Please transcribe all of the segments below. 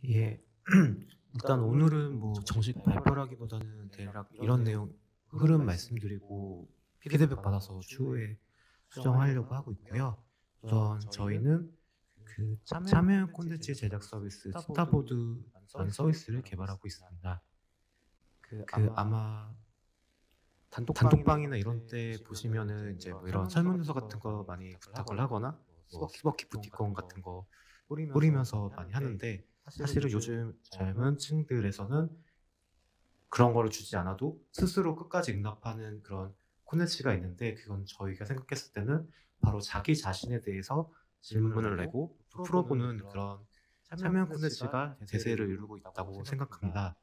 예. 일단 오늘은 뭐 정식 발표라기보다는 대략 이런 내용 흐름 말씀드리고 피드백 받아서 추후에 수정하려고 하고 있고요. 우선 저희는 그 참여형 콘텐츠 제작 서비스 스타보드라는 서비스를 개발하고 있습니다. 그 아마 단톡방이나 이런 때 보시면은 이제 뭐 이런 설문조사 같은 거 많이 부탁을 하거나 뭐 스벅 기프티콘 같은 거 뿌리면서 많이 하는데, 사실은 요즘 젊은 층들에서는 그런 거를 주지 않아도 스스로 끝까지 응답하는 그런 콘텐츠가 있는데, 그건 저희가 생각했을 때는 바로 자기 자신에 대해서 질문을 내고 풀어보는 그런 참여형 콘텐츠가 대세를 이루고 있다고 생각합니다.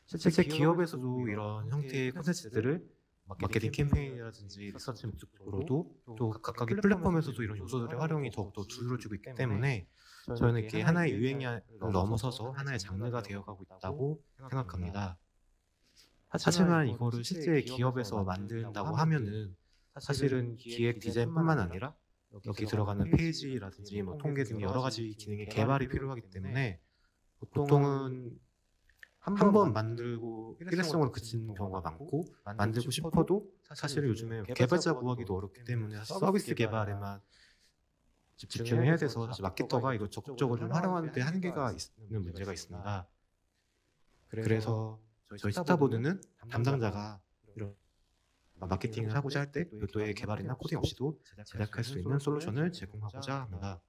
실제 기업에서도 이런 형태의 콘텐츠들을 마케팅 캠페인이라든지 리서치 목적으로도 또 각각의 플랫폼에서도 이런 요소들의 활용이 더욱더 두드러지고 있기 때문에 저희는 이게 하나의 유행이 넘어서서 하나의 장르가 되어가고 있다고 생각합니다. 하지만 이거를 실제 기업에서 만든다고 하면은 사실은 기획 디자인뿐만 아니라 여기 들어가는 페이지라든지 뭐 통계 등 여러 가지 기능의 개발이 필요하기 때문에 보통은 한 번 만들고 일회성으로 그치는 경우가 많고, 만들고 싶어도 사실 요즘에 개발자 구하기도 어렵기 때문에 서비스 개발에만 집중해야 돼서 사실 마케터가 이거 적극적으로 좀 활용하는 데 한계가 있는 문제가 있습니다. 그래서 저희 스타보드는 담당자가 이런 마케팅을 하고자 할 때 별도의 개발이나 코딩 없이도 제작할 수 있는 솔루션을 제공하고자 합니다.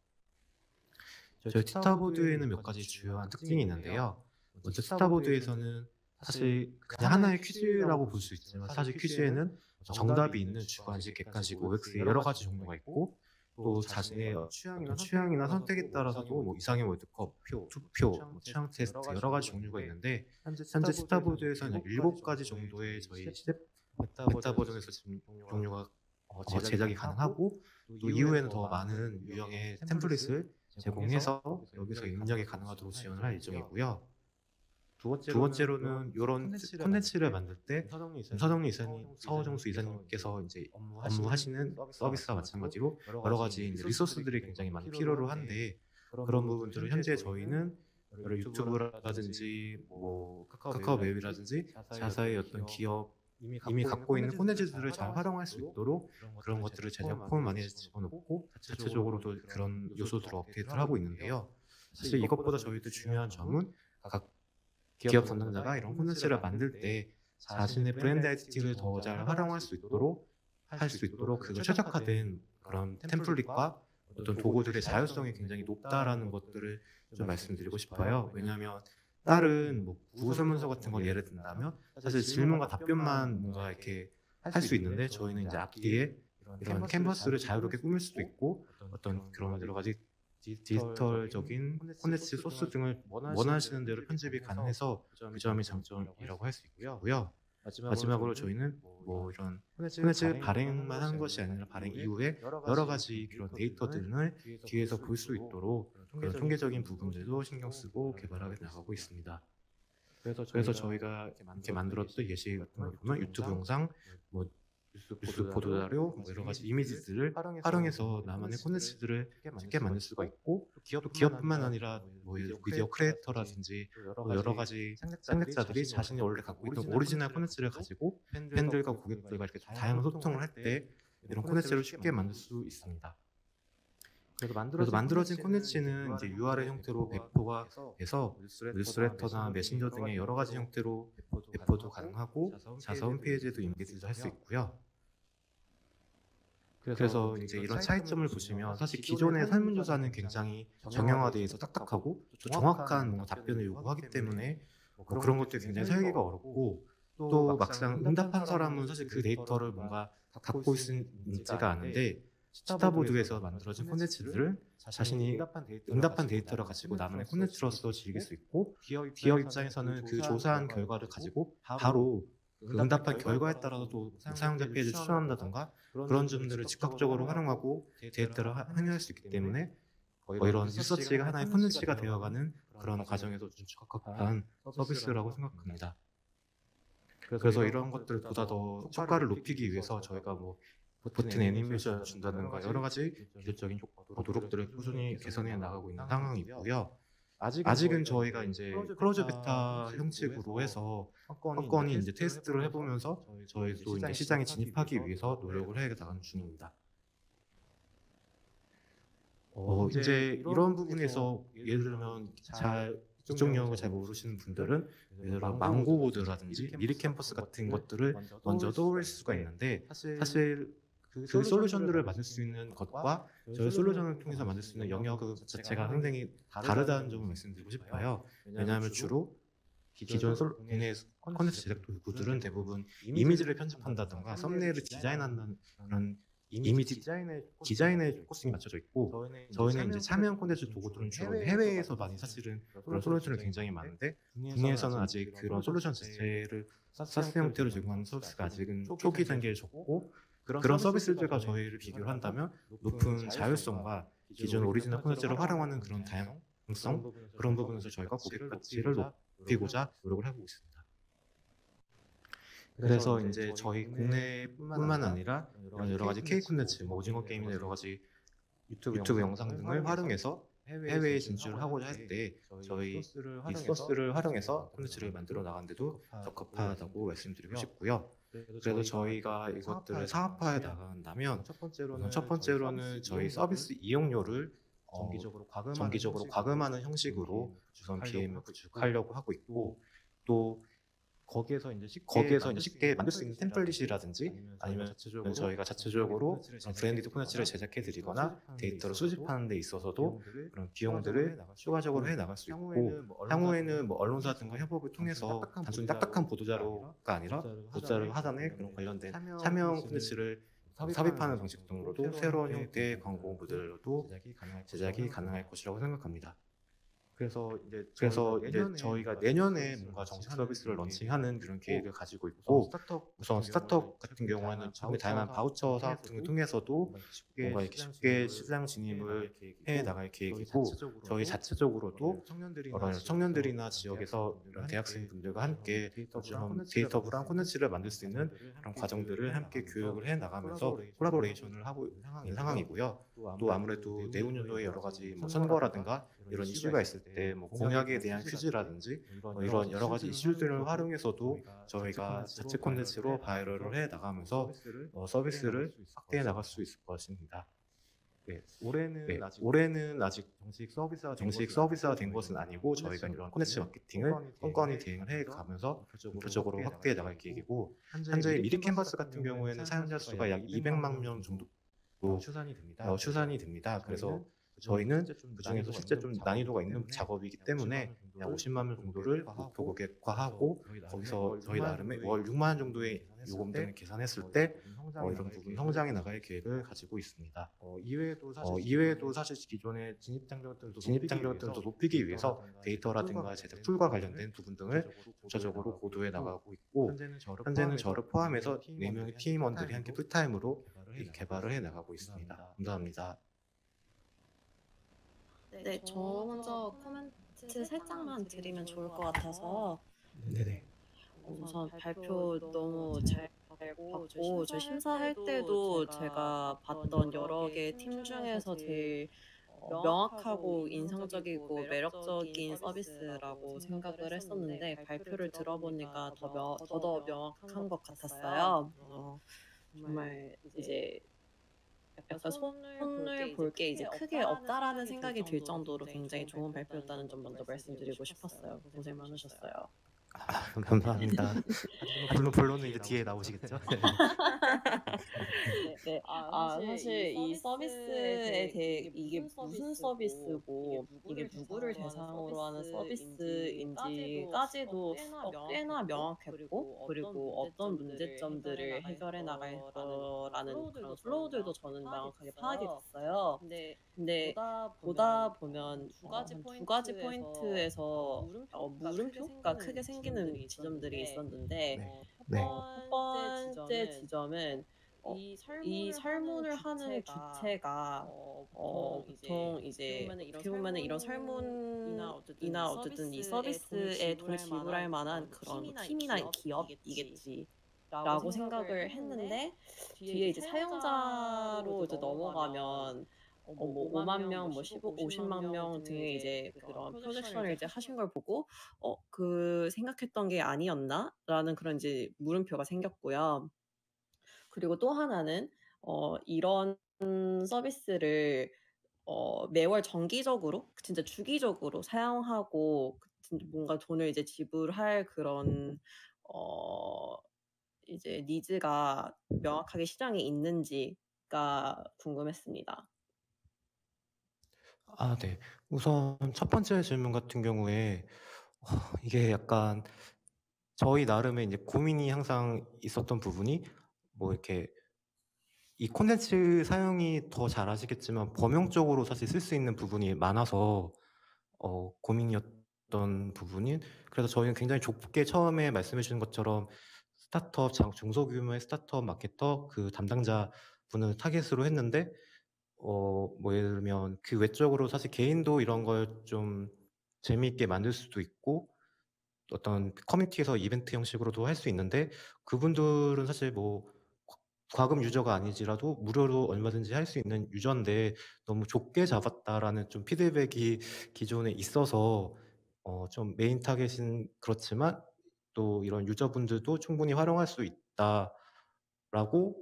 저희 스타보드에는 몇 가지 주요한 특징이 있는데요. 먼저 스타보드에서는 사실 그냥 하나의 퀴즈라고 볼 수 있지만, 사실 퀴즈에는 정답이 있는 주관식, 객관식, OX 여러 가지 종류가 있고, 또 자신의 어떤 취향이나 선택에 따라서도 뭐 이상형 월드컵, 투표, 뭐 취향 테스트 여러 가지 종류가 있는데, 현재 스타보드에서는 7가지 정도의 저희 시제 베타 버전에서 지금 종류가 제작이 가능하고, 또 이후에는 더 많은 유형의 템플릿을 제공해서 여기서 입력이 가능하도록 지원을 할 예정이고요. 두 번째로는 이런 콘텐츠를 만들 때 서정리 이사님, 서정수 이사님께서 이제 업무하시는 서비스와 마찬가지로 여러 가지 이제 리소스들이 굉장히 많이 필요로 한데, 그런 부분들을 현재 저희는 여러 유튜브라든지 뭐 카카오 맵이라든지 자사의 어떤 기업 이미 갖고 있는 콘텐츠들을 잘 활용할 수 있도록 그런 것들을 제작품 많이 집어넣고, 자체적으로도 그런 요소들을 업데이트를 하고 있는데요. 사실 이것보다 저희도 중요한 점은 각 기업 담당자가 이런 콘텐츠를 만들 때 자신의 브랜드 아이덴티티를 더 잘 활용할 수 있도록 그걸 최적화된 그런 템플릿과 어떤 도구들의 자율성이 굉장히 높다라는 것들을 좀 말씀드리고 싶어요. 왜냐하면 다른 뭐 구글 설문서 같은 걸 예를 든다면 사실 질문과 답변만 뭔가 이렇게 할 수 있는데, 저희는 이제 앞뒤에 이런 캔버스를 자유롭게 꾸밀 수도 있고, 어떤 그런 여러 가지 디지털적인 콘텐츠 소스 등을 원하시는 대로 편집이 가능해서 그 점이 장점이라고 할 수 있고요. 마지막으로 저희는 뭐 이런 콘텐츠 발행만 하는 것이 아니라 발행 이후에 여러 가지 그런 데이터들을 뒤에서 볼 수 있도록 그런 통계적인 부분들도 신경 쓰고 개발하게 나가고 있습니다. 그래서 저희가 이렇게 만들었던 예시 같은 거 보면 유튜브 영상, 뭐 뉴스 보도 자료, 뭐 여러 가지 이미지들을 활용해서 나만의 콘텐츠들을 쉽게 만들 수가 있고, 또 기업뿐만 아니라 뭐 미디어 크리에이터라든지 또 여러 가지 창작자들이 자신이 원래 갖고 있던 오리지널 콘텐츠를 가지고 팬들과 고객들과 이렇게 다양한 소통을 할 때 이런 콘텐츠를 쉽게 만들 수 있습니다. 그래서 만들어진 콘텐츠는 이제 URL 형태로 배포가 돼서 뉴스레터나 메신저 등의 여러 가지 형태로 배포도 가능하고, 자사 홈페이지에도 인베디도 할 수 있고요. 그래서 이제 이런 차이점을 보시면, 사실 기존의 설문조사는 굉장히 정형화되어 있어 딱딱하고 또 정확한 뭔가 답변을 요구하기 때문에 뭐 그런 것들이 굉장히 설계가 어렵고, 또 막상 응답한 사람은 사실 그 데이터를 뭔가 갖고 있지가 않은데, 스타보드에서 만들어진 콘텐츠들을 자신이 응답한 데이터를 가지고 나만의 콘텐츠로서 즐길 수 있고, 기업 입장에서는 그 조사한 결과를 가지고 바로 그 응답한 결과에 따라서 또 사용자 페이지를 추천한다던가 그런 점들을 즉각적으로 활용하고 데이터를 항의할 수 있기 때문에 이런 리서치가 하나의 콘텐츠가 되어가는 그런 과정에서 좀 적합한 서비스라고 생각합니다. 그래서 이런 것들을 보다 더 효과를 높이기 위해서 저희가 뭐 버튼 애니메이션을 준다든가 여러 가지 기술적인 노력들을 꾸준히 개선해 나가고 있는 상황이고요. 아직은 저희가 이제 클로즈 베타 형식으로 해서 건건이 이제 테스트를 해보면서 저희도 이제 시장에 진입하기 위해서 노력을 해 나가는 중입니다. 이제 이런 부분에서 예를 들면 이쪽 영역을 잘 모르시는 분들은 예를 들어 망고보드라든지 미리캠퍼스 같은 것들을 먼저 떠올릴 수가 있는데, 사실 그 솔루션들을 만들 수 있는 것과 저희 솔루션을 통해서 만들 수 있는 영역 자체가 상당히 다르다는 점을 말씀드리고 싶어요. 왜냐하면 주로 기존 국내 콘텐츠 제작 도구들은 대부분 이미지를 편집한다던가 썸네일을 디자인하는 그런 이미지 디자인에 포커싱이 맞춰져 있고, 저희는 이제 참여형 콘텐츠 도구들은 주로 해외에서 많이 사실은 그런 솔루션이 굉장히 많은데, 국내에서는 아직 그런 솔루션 자체를 사스 형태로 제공하는 서비스가 아직은 초기 단계에 적고, 그런 서비스들과 저희를 비교를 한다면 높은 자율성과 기존 오리지널 콘텐츠를 활용하는 그런 다양성, 그런 부분에서 저희가 고객 가치를 높이고자 노력을 하고 있습니다. 그래서 이제 저희 국내뿐만 아니라 이런 여러 가지 K 콘텐츠, 뭐 오징어 게임이나 여러 가지 유튜브 영상 등을 활용해서 해외에 진출을 하고자 할 때 저희 이 소스를 활용해서 콘텐츠를 만들어 나가는데도 적합하다고 말씀드리고 싶고요. 그래서 저희가 이것들을 사업화해 나간다면 첫 번째로는 저희 서비스 이용료를 정기적으로 과금하는 형식으로 우선 BM을 구축하려고 하고 있고, 또 거기에서 이제 쉽게 만들 수 있는 템플릿이라든지 아니면 저희가 자체적으로 브랜디드 콘텐츠를 제작해 드리거나 데이터를 수집하는 데 있어서도 그런 비용들을 추가적으로 해 나갈 수 있고, 향후에는 뭐 언론사들과 협업을 통해서 단순히 딱딱한 보도자료가 아니라 보도자료 하단에 그런 관련된 참여형 콘텐츠를 삽입하는 방식 등으로도 새로운 형태의 광고 모델로도 제작이 가능할 것이라고 생각합니다. 그래서 이제 저희가 내년에 뭔가 정식 서비스를 런칭하는 그런 계획을 가지고 있고, 우선 스타트업 같은 경우에는 다양한 바우처 사업 등을 통해서도 뭔가 이렇게 쉽게 시장 진입을 해 나갈 계획이고, 저희 자체적으로도 청년들이나 지역에서 이런 대학생분들과 함께 좀 데이터블한 콘텐츠를 만들 수 있는 그런 과정들을 함께 교육을 해 나가면서 콜라보레이션을 하고 있는 상황이고요. 또 아무래도 내후년도에 여러 가지 뭐 선거라든가 이런 이슈가 있을 때 뭐 공약에 대한 퀴즈라든지 이런 여러 가지 이슈들을 활용해서도 저희가 자체 콘텐츠로 바이럴을 해 나가면서 서비스를 확대해 나갈 수 있을 것입니다. 올해는 아직 정식 서비스화 된 것은 아니고 저희가 이런 콘텐츠 마케팅을 건건히 대응을 해 가면서 목표적으로 확대해 나갈 계획이고, 현재 미리 캔버스 같은 경우에는 사용자 수가 약 200만 명 정도 추산이 됩니다. 그래서 저희는 그 중에서 실제 좀 난이도가 있는 작업이기 때문에 약 50만 명 정도를 목표 고객화하고, 거기서 저희 나름의 월 6만 원 정도의 요금 등을 계산했을 때 이런 부분 성장해 나갈 계획을 가지고 있습니다. 이외에도 사실 기존의 진입 장벽들도 높이기 위해서 데이터라든가 제작 툴과 관련된 부분 등을 구체적으로 고도해 나가고 있고, 현재는 저를 포함해서 4명의 팀원들이 함께 풀타임으로 개발을 해 나가고 있습니다. 감사합니다. 네, 저 먼저 코멘트 살짝만 드리면 좋을 것 같아서. 네네. 우선 발표 너무 잘 봤고, 저 심사할 때도 제가 봤던 여러 개 팀 중에서 제일 명확하고 인상적이고 매력적인 서비스라고 생각을 했었는데, 발표를 들어보니까 더더 명확한 것 같았어요. 정말 이제 약간 손을 볼 게 이제 크게 없다라는 생각이 들 정도로 굉장히 좋은 발표였다는 점 먼저 말씀드리고 싶었어요. 고생 많으셨어요. 감사합니다. 물론 본론은 이제 뒤에 나오시겠죠? 네. 사실 이 서비스에 대해 이게 무슨 서비스고 이게 누구를 대상으로 하는 서비스인지까지도 꽤나 명확했고, 그리고 어떤 문제점들을 해결해 나갈 거라는 그런 플로우들도 저는 명확하게 파악이 됐어요. 근데 보다 보면 두 가지 포인트에서 물음표가 크게 생기는 지점들이 있었는데, 첫 번째 지점은 이 설문을 하는 주체가 보통 이제 어떻게 보면은 이런 설문이나 어쨌든 이 서비스에 돈 지불할 만한 그런 팀이나 기업이겠지라고 생각을 했는데, 뒤에 이제 사용자로 이제 넘어가면 뭐 5만 명, 뭐 50만 명 등의 이제 그런 프로젝션을 이제 하신 걸 보고 생각했던 게 아니었나라는 그런 이제 물음표가 생겼고요. 그리고 또 하나는 이런 서비스를 매월 정기적으로 진짜 주기적으로 사용하고 진짜 뭔가 돈을 이제 지불할 그런 어 이제 니즈가 명확하게 시장에 있는지가 궁금했습니다. 아, 네. 우선 첫 번째 질문 같은 경우에 이게 약간 저희 나름의 이제 고민이 항상 있었던 부분이 뭐 이렇게 이 콘텐츠 사용이 더 잘 아시겠지만 범용적으로 사실 쓸 수 있는 부분이 많아서 고민이었던 부분인, 그래서 저희는 굉장히 좁게 처음에 말씀해 주신 것처럼 스타트업, 중소규모의 스타트업 마케터 그 담당자 분을 타겟으로 했는데 뭐 예를 들면 그 외적으로 사실 개인도 이런 걸 좀 재미있게 만들 수도 있고 어떤 커뮤니티에서 이벤트 형식으로도 할 수 있는데, 그분들은 사실 뭐 과금 유저가 아니지라도 무료로 얼마든지 할 수 있는 유저인데 너무 좁게 잡았다라는 좀 피드백이 기존에 있어서 좀 메인 타겟은 그렇지만 또 이런 유저분들도 충분히 활용할 수 있다라고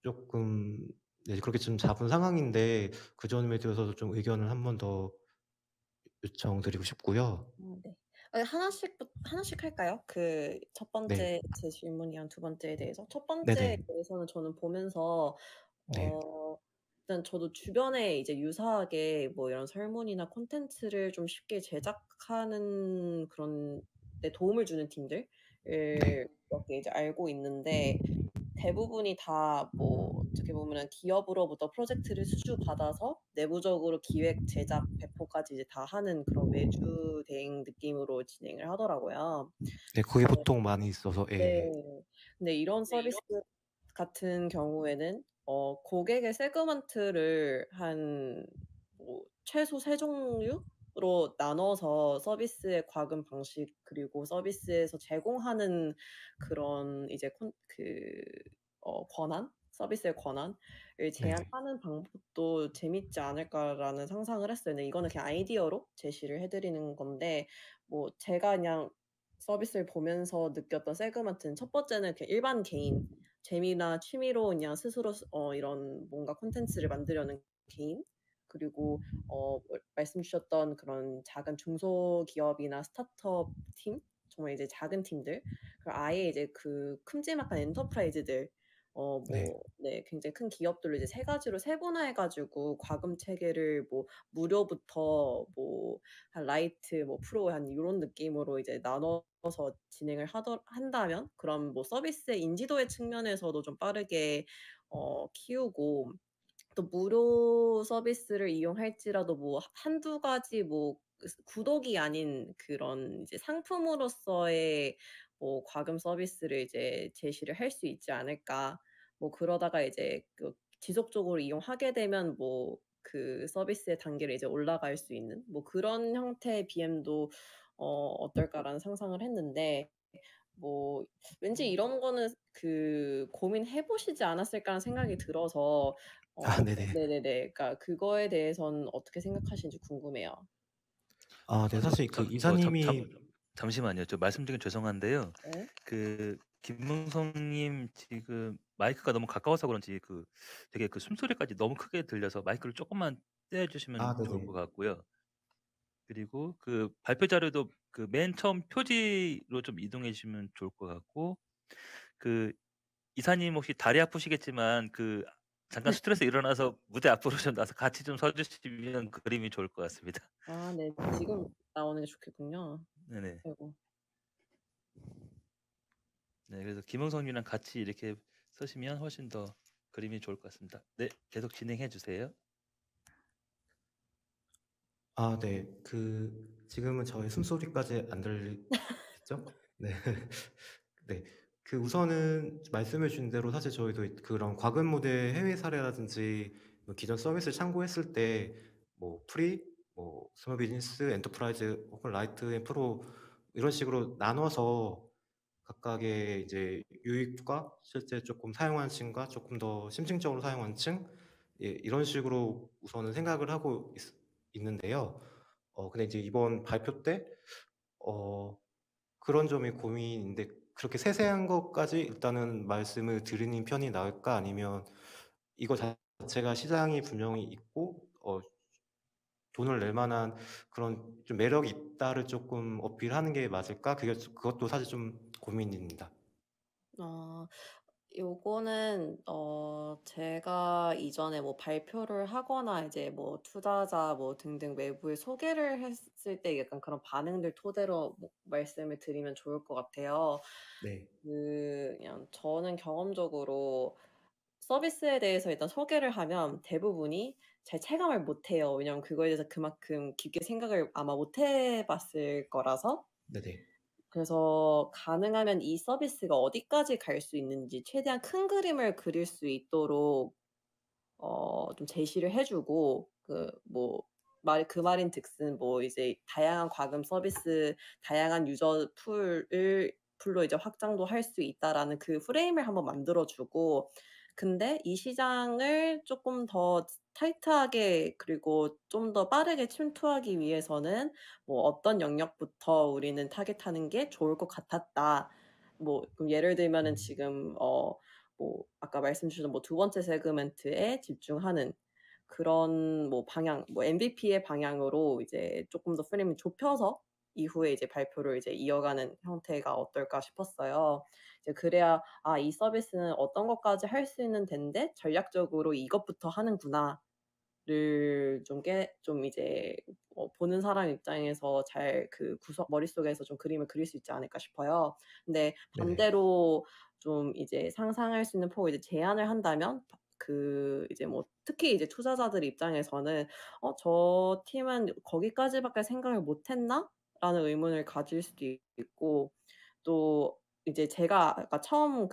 조금, 네, 그렇게 좀 잡은 상황인데 그 점에 대해서도 좀 의견을 한 번 더 요청드리고 싶고요. 네. 하나씩 할까요? 그 첫 네, 번째 제 질문이랑 두 번째에 대해서. 첫 네네, 번째에 대해서는 저는 보면서 네, 일단 저도 주변에 이제 유사하게 뭐 이런 설문이나 콘텐츠를 좀 쉽게 제작하는 그런 데 도움을 주는 팀들을 네, 몇 개 이제 알고 있는데 대부분이 다 뭐 어떻게 보면은 기업으로부터 프로젝트를 수주받아서 내부적으로 기획, 제작, 배포까지 이제 다 하는 그런 외주 대행 느낌으로 진행을 하더라고요. 네, 그게 보통 많이 있어서, 예, 네. 근데 이런 서비스 같은 경우에는 고객의 세그먼트를 한 뭐 최소 3 종류로 나눠서 서비스의 과금 방식 그리고 서비스에서 제공하는 그런 이제 권한? 서비스의 권한을 네, 제한하는 방법도 재밌지 않을까라는 상상을 했어요. 근데 이거는 그냥 아이디어로 제시를 해 드리는 건데 뭐 제가 그냥 서비스를 보면서 느꼈던 세그먼트는 첫 번째는 그냥 일반 개인, 재미나 취미로 그냥 스스로 이런 뭔가 콘텐츠를 만들려는 개인, 그리고 말씀 주셨던 그런 작은 중소기업이나 스타트업 팀, 정말 이제 작은 팀들, 그리고 아예 이제 그 큼지막한 엔터프라이즈들 네, 네, 굉장히 큰 기업들로 이제 세 가지로 세분화해 가지고 과금 체계를 뭐 무료부터 뭐 한 라이트 뭐 프로 한 요런 느낌으로 이제 나눠서 진행을 한다면 그럼 뭐 서비스의 인지도의 측면에서도 좀 빠르게 키우고 또 무료 서비스를 이용할지라도 뭐 한두 가지 뭐 구독이 아닌 그런 이제 상품으로서의 뭐 과금 서비스를 이제 제시를 할 수 있지 않을까. 뭐 그러다가 이제 지속적으로 이용하게 되면 뭐 그 서비스의 단계를 이제 올라갈 수 있는 뭐 그런 형태의 BM도 어떨까라는 상상을 했는데 뭐 왠지 이런 거는 고민해 보시지 않았을까라는 생각이 들어서 아, 네네. 네네네. 그러니까 그거에 대해선 어떻게 생각하시는지 궁금해요. 아, 네, 사실 그 이사님이, 잠시만요. 저 말씀드리긴 죄송한데요. 네. 그 김문성님 지금 마이크가 너무 가까워서 그런지 되게 숨소리까지 너무 크게 들려서 마이크를 조금만 떼어주시면 아, 좋을 네네. 것 같고요. 그리고 그 발표 자료도 그 맨 처음 표지로 좀 이동해 주시면 좋을 것 같고, 그 이사님 혹시 다리 아프시겠지만 잠깐 스트레스 일어나서 무대 앞으로 좀 나서 같이 좀 서주시면 그림이 좋을 것 같습니다. 아 네. 지금 나오는 게 좋겠군요. 네네. 아이고. 네, 그래서 김흥선이랑 같이 이렇게 서시면 훨씬 더 그림이 좋을 것 같습니다. 네, 계속 진행해 주세요. 아, 네, 지금은 저의 숨소리까지 안 들리겠죠? 네. 네. 우선은 말씀해 주신 대로 사실 저희도 그런 과금 모델 해외 사례라든지 뭐 기존 서비스를 참고했을 때 뭐 프리, 뭐 스몰 비즈니스, 엔터프라이즈 혹은 라이트 앤 프로 이런 식으로 나눠서 각각의 이제 유익과 실제 조금 사용한 층과 조금 더 심층적으로 사용한 층 예, 이런 식으로 우선은 생각을 하고 있는데요. 근데 이제 이번 발표 때 그런 점이 고민인데 그렇게 세세한 것까지 일단은 말씀을 드리는 편이 나을까 아니면 이거 자체가 시장이 분명히 있고 돈을 낼 만한 그런 좀 매력이 있다를 조금 어필하는 게 맞을까? 그것도 사실 좀 고민입니다. 어, 요거는 제가 이전에 뭐 발표를 하거나 이제 뭐 투자자 뭐 등등 외부에 소개를 했을 때 약간 그런 반응들 토대로 뭐 말씀을 드리면 좋을 것 같아요. 네. 그냥 저는 경험적으로 서비스에 대해서 일단 소개를 하면 대부분이 잘 체감을 못 해요. 왜냐면 그거에 대해서 그만큼 깊게 생각을 아마 못 해봤을 거라서. 네네. 그래서 가능하면 이 서비스가 어디까지 갈 수 있는지 최대한 큰 그림을 그릴 수 있도록 좀 제시를 해 주고 그 말인즉슨 뭐 이제 다양한 과금 서비스, 다양한 유저 풀로 이제 확장도 할 수 있다라는 그 프레임을 한번 만들어 주고, 근데 이 시장을 쪼끔 더 타이트하게 그리고 좀 더 빠르게 침투하기 위해서는 뭐 어떤 영역부터 우리는 타겟하는 게 좋을 것 같았다. 뭐 그럼 예를 들면은 음. 지금 뭐 아까 말씀 주신 뭐 두 번째 세그멘트에 집중하는 그런 뭐 방향, 뭐 MVP의 방향으로 이제 쪼끔 더 프레임을 좁혀서 이후에 이제 발표를 이제 이어가는 형태가 어떨까 싶었어요. 이제 그래야 '아, 이 서비스는 어떤 것까지 할 수 있는 덴데 전략적으로 이것부터 하는구나.'를 좀 이제 보는 사람 입장에서 잘 그 머릿속에서 좀 그림을 그릴 수 있지 않을까 싶어요. 근데 네네. 반대로 좀 이제 상상할 수 있는 폭을 이제 제한을 한다면 그 이제 뭐 특히 이제 투자자들 입장에서는 '저 팀은 거기까지밖에 생각을 못 했나?'라는 의문을 가질 수도 있고, 또 이제 제가 아까 처음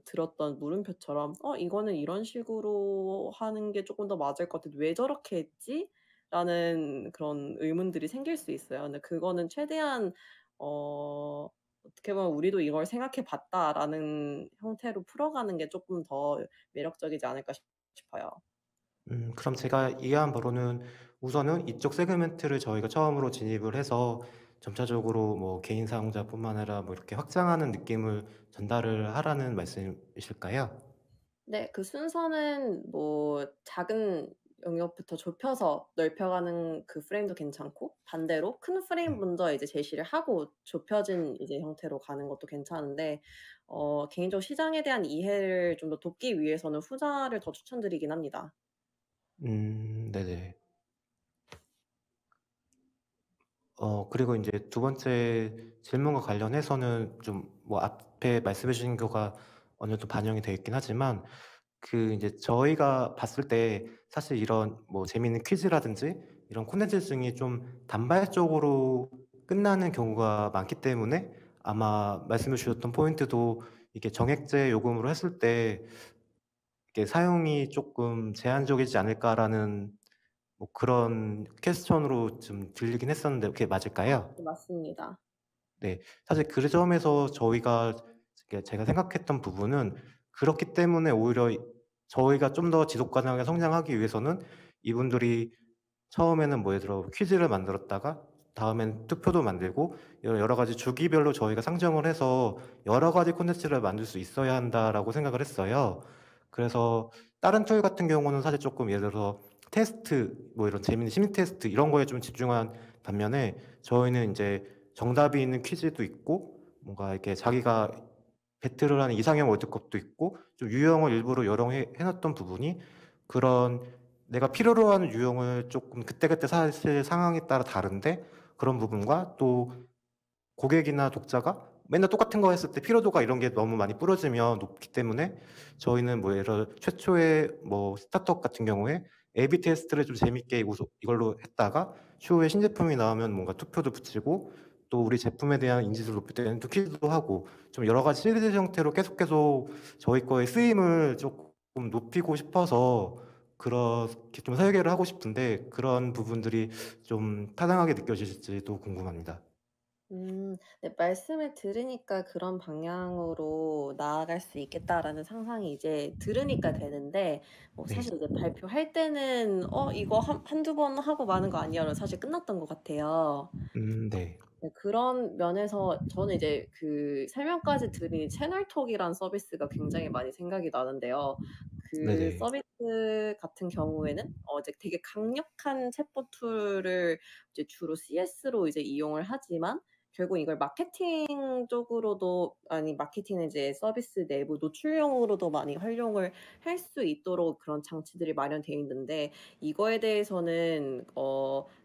들었던 물음표처럼 '이거는 이런 식으로 하는 게 쪼끔 더 맞을 것 같은데 왜 저렇게 했지?'라는 그런 의문들이 생길 수 있어요. 근데 그거는 최대한 어떻게 보면 '우리도 이걸 생각해 봤다.'라는 형태로 풀어가는 게 쪼끔 더 매력적이지 않을까 싶어요. 그럼 제가 이해한 바로는 우선은 이쪽 세그멘트를 저희가 처음으로 진입을 해서 점차적으로 뭐 개인 사용자뿐만 아니라 뭐 이렇게 확장하는 느낌을 전달을 하라는 말씀이실까요? 네. 그 순서는 뭐 작은 영역부터 좁혀서 넓혀가는 그 프레임도 괜찮고, 반대로 큰 프레임 네. 먼저 이제 제시를 하고 좁혀진 이제 형태로 가는 것도 괜찮은데, 개인적으로 시장에 대한 이해를 좀 더 돕기 위해서는 후자를 더 추천드리긴 합니다. 네네. 그리고 인제 두 번째 질문과 관련해서는 좀 뭐 앞에 말씀해 주신 거가 어느 정도 반영이 되어 있긴 하지만 그 인제 저희가 봤을 때 사실 이런 뭐 재미있는 퀴즈라든지 이런 콘텐츠 중에 좀 단발적으로 끝나는 경우가 많기 때문에 아마 말씀해 주셨던 포인트도 이게 정액제 요금으로 했을 때 이게 '사용이 쪼끔 제한적이지 않을까.'라는 뭐 그런 퀘스천으로 좀 들리긴 했었는데 그게 맞을까요? 네, 맞습니다. 네. 사실 그 점에서 저희가 제가 생각했던 부분은 그렇기 때문에 오히려 저희가 좀 더 지속 가능하게 성장하기 위해서는 이분들이 처음에는 뭐 예를 들어 퀴즈를 만들었다가 다음엔 투표도 만들고 여러 가지 주기별로 저희가 상정을 해서 여러 가지 콘텐츠를 만들 수 있어야 한다라고 생각을 했어요. 그래서 다른 툴 같은 경우는 사실 쪼끔 예를 들어서 테스트 뭐 이런 재미있는 심리 테스트 이런 거에 좀 집중한 반면에 저희는 인제 정답이 있는 퀴즈도 있고 뭔가 이렇게 자기가 배틀을 하는 이상형 월드컵도 있고 좀 유형을 일부러 여러 해 놨던 부분이 그런 내가 필요로 하는 유형을 쪼끔 그때그때 사실 상황에 따라 다른데 그런 부분과 또 고객이나 독자가 맨날 똑같은 거 했을 때 피로도가 이런 게 너무 많이 부러지면 높기 때문에 저희는 뭐 예를 들어 최초에 뭐 스타트업 같은 경우에 AB 테스트를 좀 재밌게 이걸로 했다가 추후에 신제품이 나오면 뭔가 투표도 붙이고 또 우리 제품에 대한 인지도를 높일 때는 또 퀴즈도 하고 좀 여러 가지 시리즈 형태로 계속 저희 거의 쓰임을 쪼끔 높이고 싶어서 그렇게 좀 설계를 하고 싶은데 그런 부분들이 좀 타당하게 느껴지실지도 궁금합니다. 네, 말씀을 들으니까 그런 방향으로 나아갈 수 있겠다라는 상상이 이제 들으니까 되는데, 네. 사실 이제 발표할 때는 이거 한두 번 하고 마는 거 아니야로 사실 끝났던 것 같아요. 네. 네, 그런 면에서 저는 이제 그 설명까지 드린 채널톡이란 서비스가 굉장히 많이 생각이 나는데요. 그 네네. 서비스 같은 경우에는 이제 되게 강력한 챗봇 툴을 이제 주로 CS로 이제 이용을 하지만 결국 이걸 마케팅 쪽으로도 아니 마케팅은 이제 서비스 내부 노출용으로도 많이 활용을 할 수 있도록 그런 장치들이 마련되어 있는데 이거에 대해서는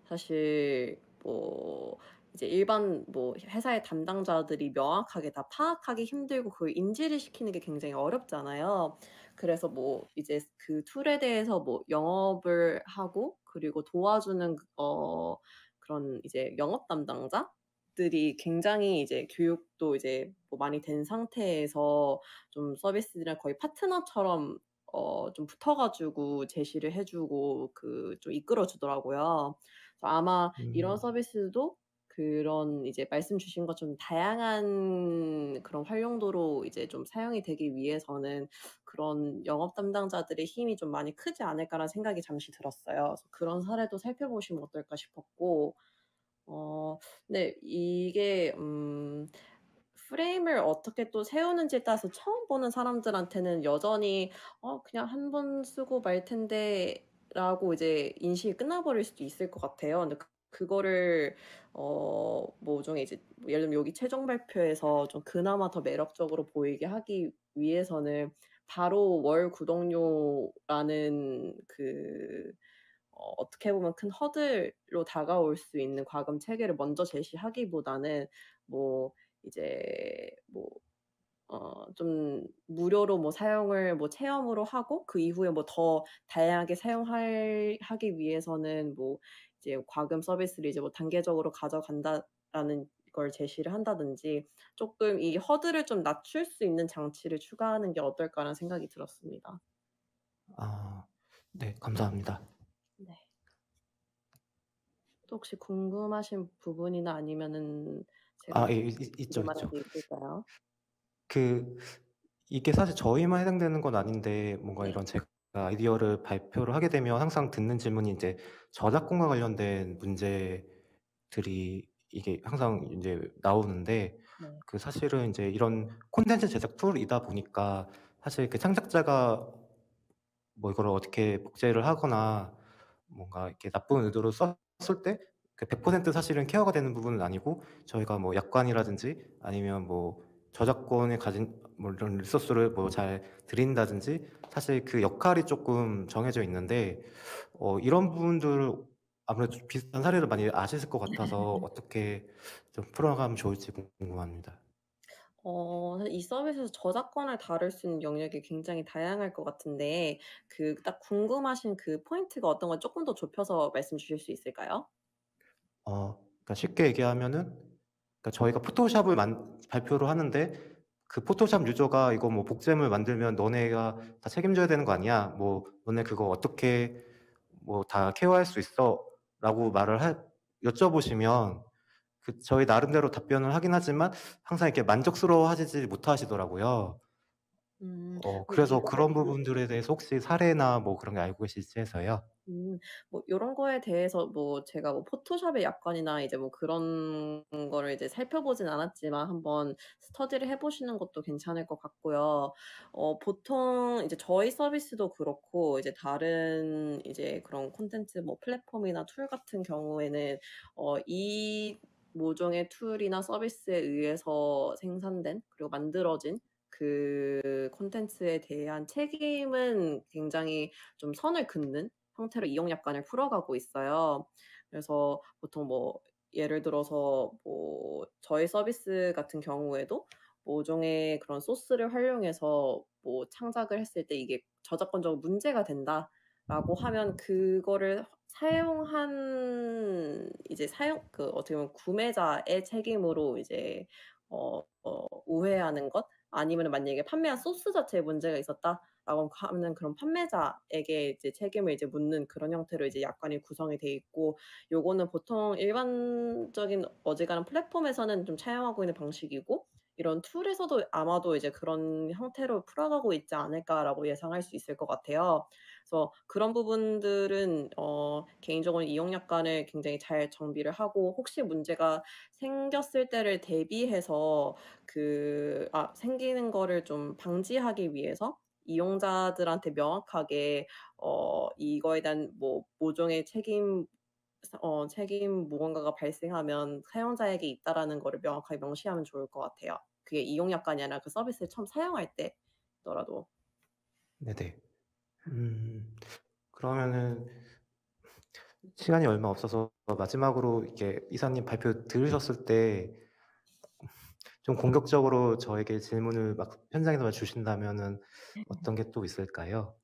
사실 뭐 이제 일반 뭐 회사의 담당자들이 명확하게 다 파악하기 힘들고 그걸 인지를 시키는 게 굉장히 어렵잖아요. 그래서 뭐 이제 그 툴에 대해서 뭐 영업을 하고 그리고 도와주는 그런 이제 영업 담당자들이 굉장히 이제 교육도 이제 뭐 많이 된 상태에서 좀 서비스랑 거의 파트너처럼 좀 붙어 가지고 제시를 해 주고 그 좀 이끌어 주더라고요. 아마 이런 음. 서비스도 그런 이제 말씀 주신 것처럼 다양한 그런 활용도로 이제 좀 사용이 되기 위해서는 그런 영업 담당자들의 힘이 좀 많이 크지 않을까라는 생각이 잠시 들었어요. 그래서 그런 사례도 살펴보시면 어떨까 싶었고, 어 근데 이게 프레임을 어떻게 또 세우는지에 따라서 처음 보는 사람들한테는 여전히 '그냥 한 번 쓰고 말 텐데.'라고 이제 인식이 끝나 버릴 수도 있을 것 같아요. 근데 그거를 뭐 중에 이제 뭐 예를 들면 여기 최종 발표에서 좀 그나마 더 매력적으로 보이게 하기 위해서는 바로 월 구독료라는 그 어떻게 보면 큰 허들로 다가올 수 있는 과금 체계를 먼저 제시하기보다는 뭐 이제 뭐 좀 무료로 뭐 사용을 뭐 체험으로 하고 그 이후에 뭐 더 다양하게 하기 위해서는 뭐 이제 과금 서비스를 이제 뭐 단계적으로 가져간다라는 걸 제시를 한다든지 쪼끔 이 허들을 좀 낮출 수 있는 장치를 추가하는 게 어떨까라는 생각이 들었습니다. 아. 네. 감사합니다. 네. 또 혹시 궁금하신 부분이나 아니면은 제가 예 있죠, 드릴 만한 있죠. 게 있을까요? 그 이게 사실 저희만 해당되는 건 아닌데 뭔가 네. 이런 제가 아이디어를 발표를 하게 되면 항상 듣는 질문이 인제 저작권과 관련된 문제들이 이게 항상 인제 나오는데 네. 그 사실은 인제 이런 콘텐츠 제작 툴이다 보니까 사실 그 창작자가 뭐 이거를 어떻게 복제를 하거나 뭔가 이렇게 나쁜 의도로 썼을 때 그 100% 사실은 케어가 되는 부분은 아니고 저희가 뭐 약관이라든지 아니면 뭐 저작권에 가진 뭐 이런 리소스를 뭐 잘 드린다든지 사실 그 역할이 쪼끔 정해져 있는데 이런 부분들을 아무래도 좀 비슷한 사례를 많이 아실 것 같아서 어떻게 좀 풀어가면 좋을지 궁금합니다. 사실 이 서비스에서 저작권을 다룰 수 있는 영역이 굉장히 다양할 것 같은데 그 딱 궁금하신 그 포인트가 어떤 건 쪼끔 더 좁혀서 말씀 주실 수 있을까요? 그러니까 쉽게 얘기하면은 그러니까 저희가 포토샵을 발표를 하는데 그 포토샵 유저가 "이거 뭐 복제물 만들면 너네가 다 책임져야 되는 거 아니야? 뭐 너네 그거 어떻게 뭐 다 케어할 수 있어?"라고 말을 여쭤보시면 그 저희 나름대로 답변을 하긴 하지만 항상 이렇게 만족스러워하시지 못하시더라고요. 뭐 이 그래서 그런 부분들에 대해서 혹시 사례나 뭐 그런 게 알고 계실지 해서요. 뭐 요런 거에 대해서 뭐 제가 뭐 포토샵의 약관이나 이제 뭐 그런 거를 이제 살펴보진 않았지만 한번 스터디를 해 보시는 것도 괜찮을 것 같고요. 보통 이제 저희 서비스도 그렇고 이제 다른 이제 그런 콘텐츠 뭐 플랫폼이나 툴 같은 경우에는 이 모종의 툴이나 서비스에 의해서 생산된 그리고 만들어진 그 콘텐츠에 대한 책임은 굉장히 좀 선을 긋는 형태로 이용 약관을 풀어가고 있어요. 그래서 보통 뭐 예를 들어서 뭐 저희 서비스 같은 경우에도 모종의 그런 소스를 활용해서 뭐 창작을 했을 때 이게 저작권적으로 문제가 된다라고 하면 그거를 사용한 이제 그 어떻게 보면 구매자의 책임으로 이제 우회하는 것 아니면은 만약에 판매한 소스 자체에 문제가 있었다 라고 하는 그런 판매자에게 이제 책임을 이제 묻는 그런 형태로 이제 약관이 구성이 돼 있고, 요거는 보통 일반적인 어지간한 플랫폼에서는 좀 차용하고 있는 방식이고, 이런 툴에서도 아마도 이제 그런 형태로 풀어가고 있지 않을까라고 예상할 수 있을 것 같아요. 그래서 그런 부분들은 개인적으로 이용 약관을 굉장히 잘 정비를 하고, 혹시 문제가 생겼을 때를 대비해서 생기는 거를 좀 방지하기 위해서 이용자들한테 명확하게 이거에 대한 뭐 모종의 책임 무언가가 발생하면 사용자에게 있다라는 거를 명확하게 명시하면 좋을 것 같아요. 그게 이용 약관이 아니라 그 서비스를 처음 사용할 때더라도. 네네. 그러면은 시간이 얼마 없어서 마지막으로 이렇게 이사님 발표 들으셨을 때 좀 공격적으로 저에게 질문을 막 현장에서만 주신다면은 어떤 게 또 있을까요?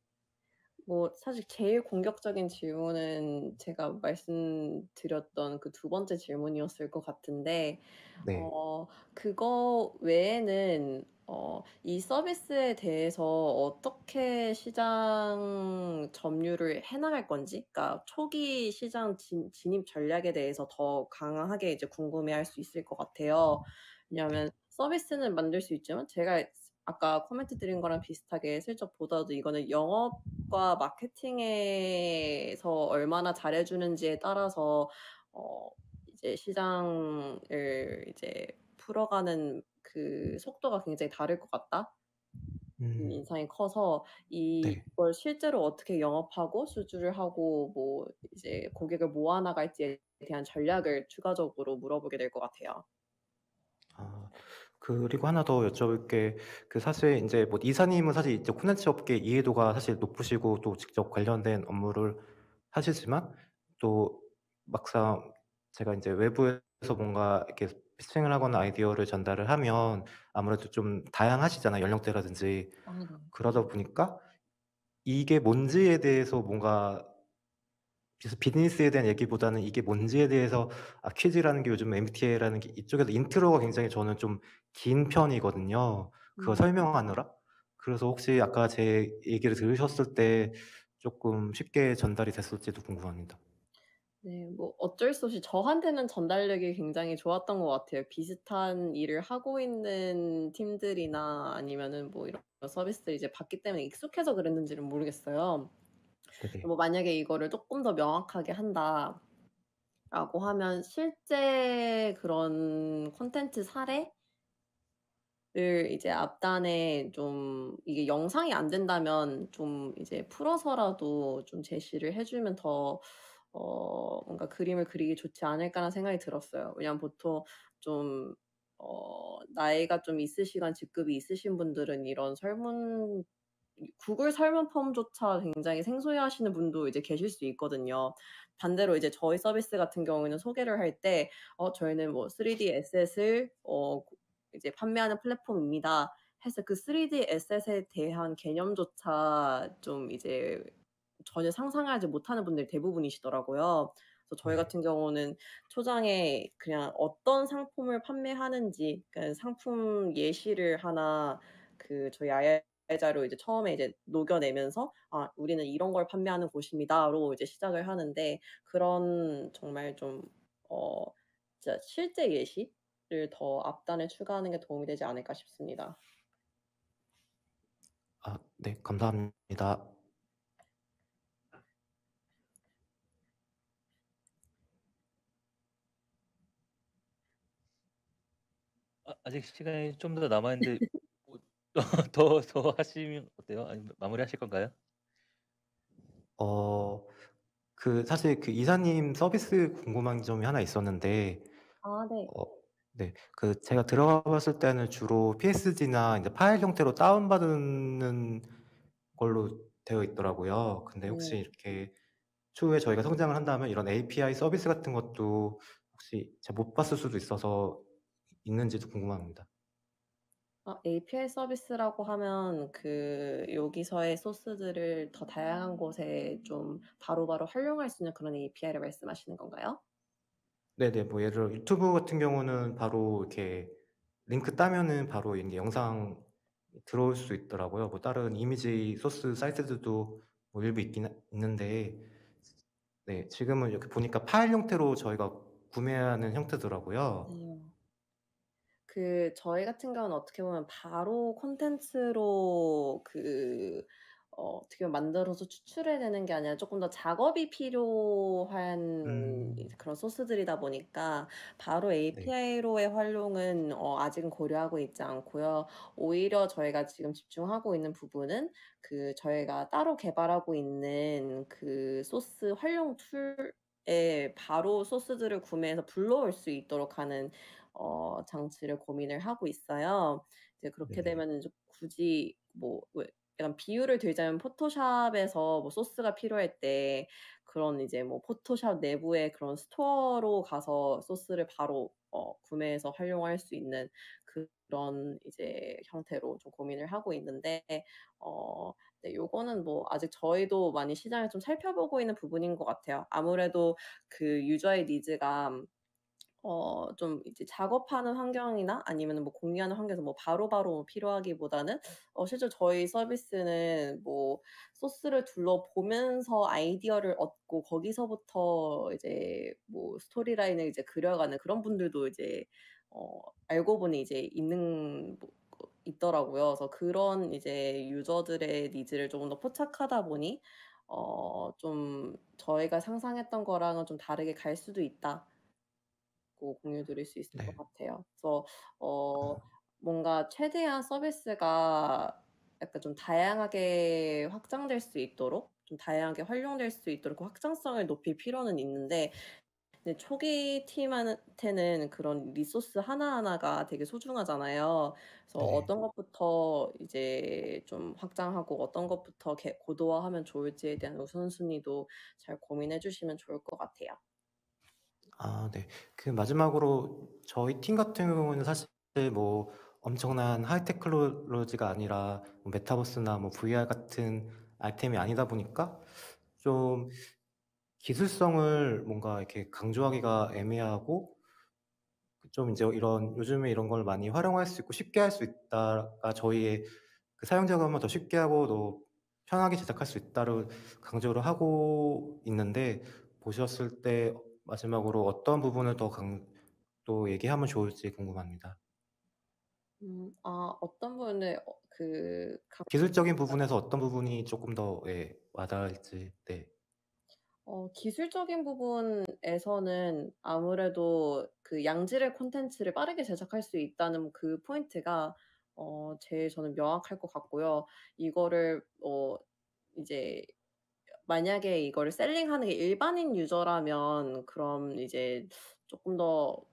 뭐 사실 제일 공격적인 질문은 제가 말씀드렸던 그 두 번째 질문이었을 것 같은데, 네. 그거 외에는 이 서비스에 대해서 어떻게 시장 점유를 해 나갈 건지, 그러니까 초기 시장 진입 전략에 대해서 더 강하게 이제 궁금해할 수 있을 것 같아요. 왜냐하면 네. 서비스는 만들 수 있지만, 제가 아까 코멘트 드린 거랑 비슷하게 슬쩍 보더라도 이거는 영업과 마케팅에서 얼마나 잘해 주는지에 따라서 이제 시장을 이제 풀어가는 그 속도가 굉장히 다를 것 같다. 음. 인상이 커서 네. 이걸 실제로 어떻게 영업하고 수주를 하고 뭐 이제 고객을 모아 나갈지에 대한 전략을 추가적으로 물어보게 될 것 같아요. 아, 그리고 하나 더 여쭤볼 게 사실 인제 뭐 이사님은 사실 이제 콘텐츠 업계 이해도가 사실 높으시고 또 직접 관련된 업무를 하시지만 또 막상 제가 인제 외부에서 뭔가 이렇게 피칭을 하거나 아이디어를 전달을 하면 아무래도 좀 다양하시잖아요, 연령대라든지. 아 네. 그러다 보니까 이게 뭔지에 대해서 뭔가 그래서 비즈니스에 대한 얘기보다는 이게 뭔지에 대해서 퀴즈라는 게 요즘 MBTI라는 게 이쪽에서 인트로가 굉장히 저는 좀 긴 편이거든요, 그거 음. 설명하느라. 그래서 혹시 아까 제 얘기를 들으셨을 때 쪼끔 쉽게 전달이 됐을지도 궁금합니다. 네. 뭐 어쩔 수 없이 저한테는 전달력이 굉장히 좋았던 것 같아요. 비슷한 일을 하고 있는 팀들이나 아니면은 뭐 이런 서비스를 이제 봤기 때문에 익숙해서 그랬는지는 모르겠어요. 네네. 뭐 만약에 이거를 쪼끔 더 명확하게 한다라고 하면 실제 그런 콘텐츠 사례를 이제 앞단에 좀, 이게 영상이 안 된다면 좀 이제 풀어서라도 좀 제시를 해 주면 더 뭔가 '그림을 그리기 좋지 않을까.'라는 생각이 들었어요. 왜냐하면 보통 좀 나이가 좀 있으시거나 직급이 있으신 분들은 이런 구글 설문 폼조차 굉장히 생소해하시는 분도 이제 계실 수 있거든요. 반대로 이제 저희 서비스 같은 경우에는 소개를 할 때 "저희는 뭐 3D 에셋을 이제 판매하는 플랫폼입니다." 해서 그 3D 에셋에 대한 개념조차 좀 이제 전혀 상상하지 못하는 분들이 대부분이시더라고요. 그래서 저희 네. 같은 경우는 초장에 그냥 어떤 상품을 판매하는지, 그러니까 상품 예시를 하나 저희 아이자로 이제 처음에 이제 녹여내면서 "아 우리는 이런 걸 판매하는 곳입니다."로 이제 시작을 하는데, 그런 정말 좀 어 진짜 실제 예시를 더 앞단에 추가하는 게 도움이 되지 않을까 싶습니다. 네. 감사합니다. 아직 시간이 좀 더 남아 있는데 뭐 더 하시면 어때요? 아니면 마무리하실 건가요? 어 사실 이사님 서비스 궁금한 점이 하나 있었는데 아 네. 어 네. 제가 들어가 봤을 때는 주로 PSG나 인제 파일 형태로 다운받는 걸로 되어 있더라고요. 근데 혹시 네. 이렇게 추후에 저희가 성장을 한다면 이런 API 서비스 같은 것도 혹시 제가 못 봤을 수도 있어서 있는지도 궁금합니다. API 서비스라고 하면 여기서의 소스들을 더 다양한 곳에 좀 바로바로 활용할 수 있는 그런 API를 말씀하시는 건가요? 네네. 뭐 예를 들어 유튜브 같은 경우는 바로 이렇게 링크 따면은 바로 인제 영상이 들어올 수 있더라고요. 뭐 다른 이미지 소스 사이트들도 뭐 일부 있는데, 네, 지금은 이렇게 보니까 파일 형태로 저희가 구매하는 형태더라고요. 네. 저희 같은 경우는 어떻게 보면 바로 콘텐츠로 어떻게 보면 만들어서 추출해야 되는 게 아니라 조금 더 작업이 필요한 이제 그런 소스들이다 보니까 바로 네, API로의 활용은 아직은 고려하고 있지 않고요. 오히려 저희가 지금 집중하고 있는 부분은 저희가 따로 개발하고 있는 소스 활용 툴에 바로 소스들을 구매해서 불러올 수 있도록 하는 장치를 고민을 하고 있어요. 이제 그렇게 네, 되면은 이제 굳이 약간 비유를 들자면 포토샵에서 뭐 소스가 필요할 때 그런 이제 뭐 포토샵 내부의 그런 스토어로 가서 소스를 바로 구매해서 활용할 수 있는 그런 이제 형태로 좀 고민을 하고 있는데 네, 요거는 뭐 아직 저희도 많이 시장을 좀 살펴보고 있는 부분인 것 같아요. 아무래도 유저의 니즈가 좀 이제 작업하는 환경이나 아니면은 뭐 공유하는 환경에서 뭐 바로바로 필요하기보다는 실제로 저희 서비스는 뭐 소스를 둘러보면서 아이디어를 얻고 거기서부터 이제 뭐 스토리라인을 이제 그려가는 그런 분들도 이제 알고 보니 이제 있더라고요. 그래서 그런 이제 유저들의 니즈를 조금 더 포착하다 보니 좀 저희가 상상했던 거랑은 좀 다르게 갈 수도 있다. 공유 드릴 수 있을 것 네. 같아요. 그래서 아, 뭔가 최대한 서비스가 약간 좀 다양하게 확장될 수 있도록 좀 다양하게 활용될 수 있도록 그 확장성을 높일 필요는 있는데 근데 초기 팀한테는 그런 리소스 하나하나가 되게 소중하잖아요. 그래서 네. 어떤 것부터 이제 좀 확장하고 어떤 것부터 고도화하면 좋을지에 대한 우선순위도 잘 고민해 주시면 좋을 것 같아요. 네. 그 마지막으로 저희 팀 같은 경우는 사실 뭐 엄청난 하이 테크놀로지가 아니라 뭐 메타버스나 뭐 VR 같은 아이템이 아니다 보니까 좀 기술성을 뭔가 이렇게 강조하기가 애매하고 좀 이제 이런 요즘에 이런 걸 많이 활용할 수 있고 쉽게 할 수 있다가 저희의 그 사용자가 하면 더 쉽게 하고 더 편하게 제작할 수 있다를 강조를 하고 있는데 보셨을 때 마지막으로 어떤 부분을 또 얘기하면 좋을지 궁금합니다. 어떤 부분을 기술적인 부분에서 어떤 부분이 조금 더 와닿을지. 네. 기술적인 부분에서는 아무래도 양질의 콘텐츠를 빠르게 제작할 수 있다는 그 포인트가 제일 저는 명확할 것 같고요. 이거를 이제 만약에 이거를 셀링하는 게 일반인 유저라면 그럼 이제 조금 더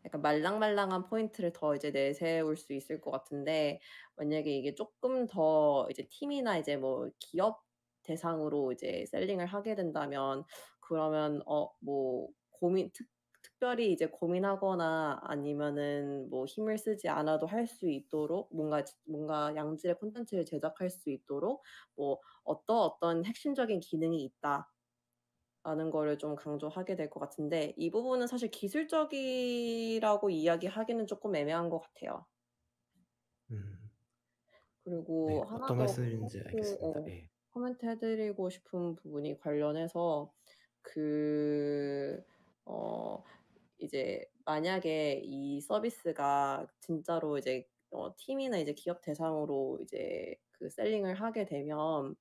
약간 말랑말랑한 포인트를 더 이제 내세울 수 있을 것 같은데 만약에 이게 조금 더 이제 팀이나 이제 뭐 기업 대상으로 이제 셀링을 하게 된다면 그러면 뭐 특별히 이제 고민하거나 아니면은 뭐 힘을 쓰지 않아도 할 수 있도록 뭔가 양질의 콘텐츠를 제작할 수 있도록 뭐 어떤 핵심적인 기능이 있다라는 거를 좀 강조하게 될 것 같은데 이 부분은 사실 기술적이라고 이야기하기는 조금 애매한 것 같아요. 음, 네. 그리고 하나 어떤 더 말씀인지 알겠습니다. 예. 코멘트 해드리고 싶은 부분이 관련해서 그, 어, 이제 만약에 이 서비스가 진짜로 이제 팀이나 이제 기업 대상으로 이제 셀링을 하게 되면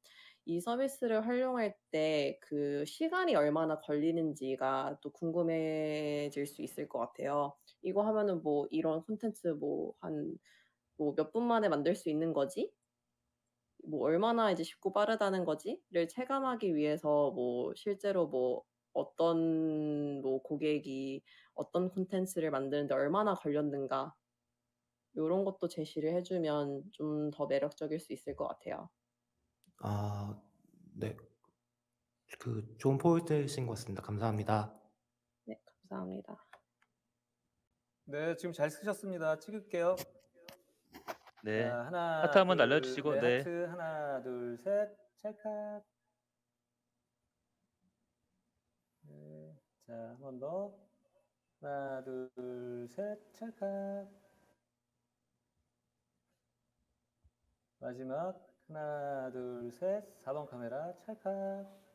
이 서비스를 활용할 때 시간이 얼마나 걸리는지가 또 궁금해질 수 있을 것 같아요. 이거 하면은 뭐 이런 콘텐츠 뭐 몇 분 만에 만들 수 있는 거지? 뭐 얼마나 이제 쉽고 빠르다는 거지를 체감하기 위해서 뭐 실제로 뭐 어떤 뭐 고객이 어떤 콘텐츠를 만드는데 얼마나 걸렸는가 요런 것도 제시를 해 주면 좀 더 매력적일 수 있을 것 같아요. 아, 네. 좋은 포인트이신 것 같습니다. 감사합니다. 네, 감사합니다. 네, 지금 잘 쓰셨습니다. 찍을게요. 네. 자, 하트 한번 날려주시고, 네. 하트 하나, 둘, 셋, 찰칵. 네, 자, 한 번 더. 하나, 둘, 셋, 찰칵. 마지막 하나, 둘, 셋. 4번 카메라 찰칵.